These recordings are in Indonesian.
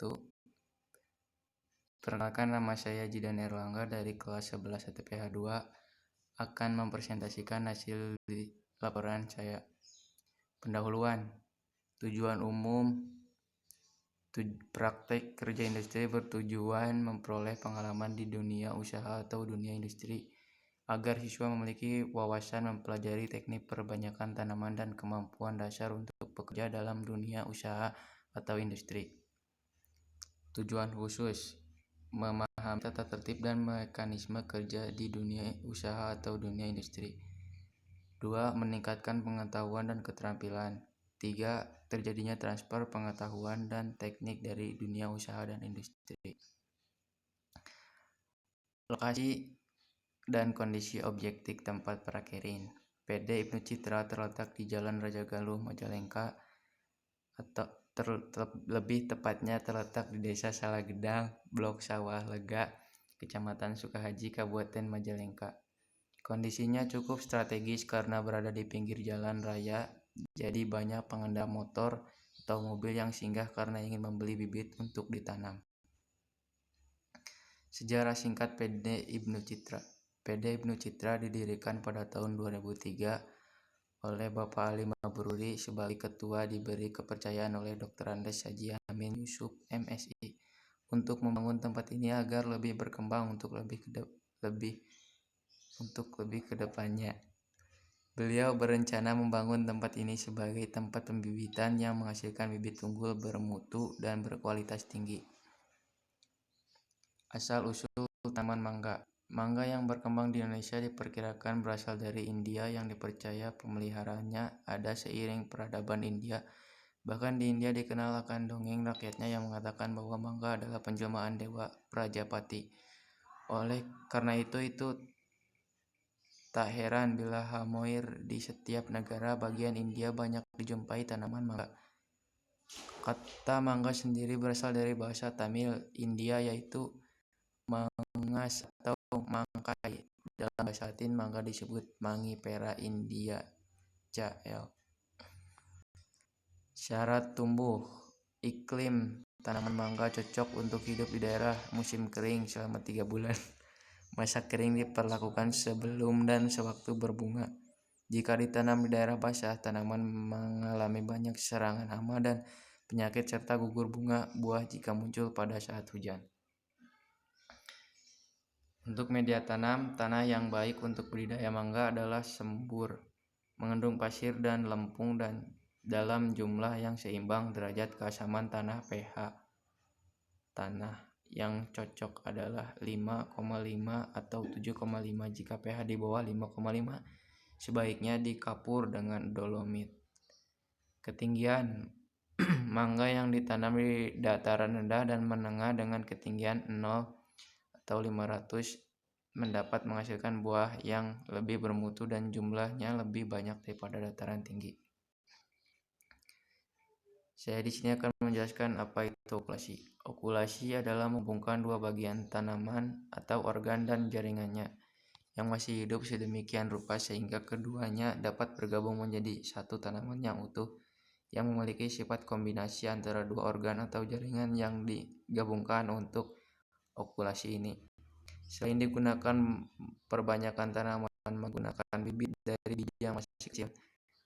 wabarakatuh. Perkenalkan, nama saya Jidan Erlangga dari kelas 11 HTPH 2 akan mempresentasikan hasil laporan saya. Pendahuluan, tujuan umum praktek kerja industri bertujuan memperoleh pengalaman di dunia usaha atau dunia industri agar siswa memiliki wawasan mempelajari teknik perbanyakan tanaman dan kemampuan dasar untuk bekerja dalam dunia usaha atau industri. Tujuan khusus, memahami tata tertib dan mekanisme kerja di dunia usaha atau dunia industri. 2. Meningkatkan pengetahuan dan keterampilan. 3. Terjadinya transfer pengetahuan dan teknik dari dunia usaha dan industri. Lokasi dan kondisi objektif tempat prakerin. PD Ibnu Citra terletak di Jalan Raja Galuh, Majalengka, atau lebih tepatnya terletak di Desa Salagedang, Blok Sawah Lega, Kecamatan Sukahaji, Kabupaten Majalengka. Kondisinya cukup strategis karena berada di pinggir jalan raya, jadi banyak pengendara motor atau mobil yang singgah karena ingin membeli bibit untuk ditanam. Sejarah singkat PD Ibnu Citra. PD Ibnu Citra didirikan pada tahun 2003 oleh Bapak Ali Mabruri sebagai ketua, diberi kepercayaan oleh Dr. Andes Haji Amin Yusuf MSI untuk membangun tempat ini agar lebih berkembang untuk lebih ke depannya. Beliau berencana membangun tempat ini sebagai tempat pembibitan yang menghasilkan bibit unggul bermutu dan berkualitas tinggi. Asal-usul tanaman mangga. Mangga yang berkembang di Indonesia diperkirakan berasal dari India yang dipercaya pemeliharaannya ada seiring peradaban India. Bahkan di India dikenal akan dongeng rakyatnya yang mengatakan bahwa mangga adalah penjelmaan dewa Prajapati. Oleh karena itu tak heran bila hampir di setiap negara bagian India banyak dijumpai tanaman mangga. Kata mangga sendiri berasal dari bahasa Tamil India yaitu mangas atau mangkai. Dalam bahasa Latin, mangga disebut Mangifera indica. Syarat tumbuh. Iklim tanaman mangga cocok untuk hidup di daerah musim kering selama 3 bulan. Masa kering diperlakukan sebelum dan sewaktu berbunga. Jika ditanam di daerah basah, tanaman mengalami banyak serangan hama dan penyakit serta gugur bunga buah jika muncul pada saat hujan. Untuk media tanam, tanah yang baik untuk budidaya mangga adalah sembur, mengandung pasir dan lempung dan dalam jumlah yang seimbang. Derajat keasaman tanah pH tanah yang cocok adalah 5,5 atau 7,5. Jika pH di bawah 5,5, sebaiknya dikapur dengan dolomit. Ketinggian mangga yang ditanam di dataran rendah dan menengah dengan ketinggian 0 atau 500 mendapat menghasilkan buah yang lebih bermutu dan jumlahnya lebih banyak daripada dataran tinggi. Saya di sini akan menjelaskan apa itu okulasi. Okulasi adalah menghubungkan dua bagian tanaman atau organ dan jaringannya yang masih hidup sedemikian rupa sehingga keduanya dapat bergabung menjadi satu tanaman yang utuh yang memiliki sifat kombinasi antara dua organ atau jaringan yang digabungkan untuk okulasi ini. Selain digunakan perbanyakan tanaman menggunakan bibit dari biji yang masih kecil,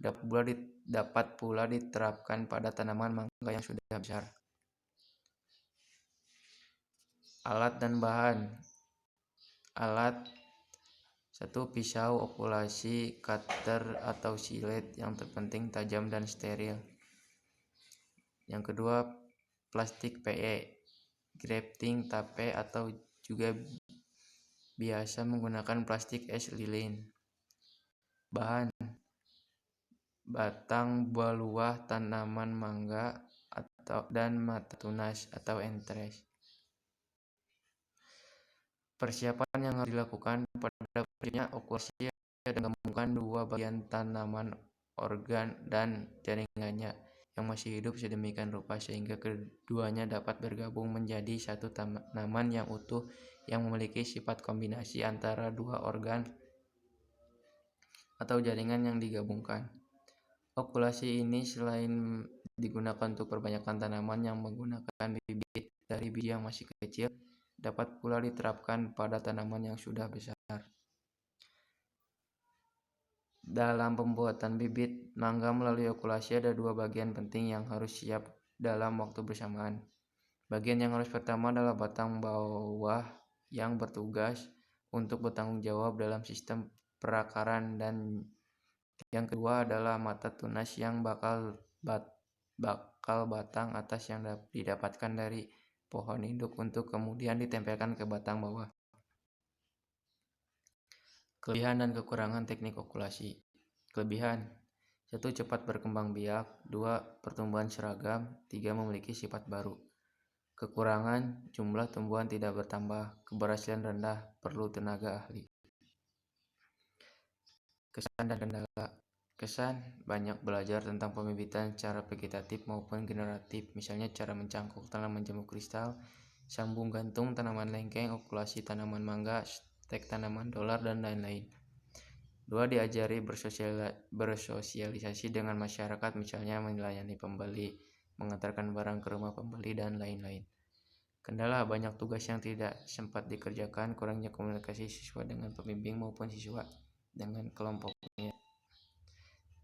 dapat pula diterapkan pada tanaman mangga yang sudah besar. Alat dan bahan. Alat 1. Pisau okulasi, cutter atau silet yang terpenting tajam dan steril. Yang kedua, plastik PE, grafting tape atau juga biasa menggunakan plastik es lilin. Bahan: batang buah tanaman mangga dan mata tunas atau entres. Persiapan yang harus dilakukan pada prinsipnya okulasi adalah menggabungkan dua bagian tanaman organ dan jaringannya yang masih hidup sedemikian rupa sehingga keduanya dapat bergabung menjadi satu tanaman yang utuh yang memiliki sifat kombinasi antara dua organ atau jaringan yang digabungkan. Okulasi ini selain digunakan untuk perbanyakkan tanaman yang menggunakan bibit dari biji yang masih kecil, dapat pula diterapkan pada tanaman yang sudah besar. Dalam pembuatan bibit mangga melalui okulasi ada dua bagian penting yang harus siap dalam waktu bersamaan. Bagian yang harus pertama adalah batang bawah yang bertugas untuk bertanggung jawab dalam sistem perakaran, dan yang kedua adalah mata tunas yang bakal batang atas yang didapatkan dari pohon induk untuk kemudian ditempelkan ke batang bawah. Kelebihan dan kekurangan teknik okulasi. Kelebihan: 1. Cepat berkembang biak. 2. Pertumbuhan seragam. 3. Memiliki sifat baru. Kekurangan: jumlah tumbuhan tidak bertambah, keberhasilan rendah, perlu tenaga ahli. Kesan dan kendala. Kesan: banyak belajar tentang pembibitan secara vegetatif maupun generatif, misalnya cara mencangkuk tanaman jambu kristal, sambung gantung tanaman lengkeng, okulasi tanaman mangga, stek tanaman dolar, dan lain-lain. 2. Diajari bersosialisasi dengan masyarakat, misalnya melayani pembeli, mengantarkan barang ke rumah pembeli, dan lain-lain. Kendala: banyak tugas yang tidak sempat dikerjakan, kurangnya komunikasi siswa dengan pembimbing maupun siswa dengan kelompoknya.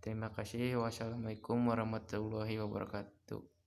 Terima kasih. Wassalamualaikum warahmatullahi wabarakatuh.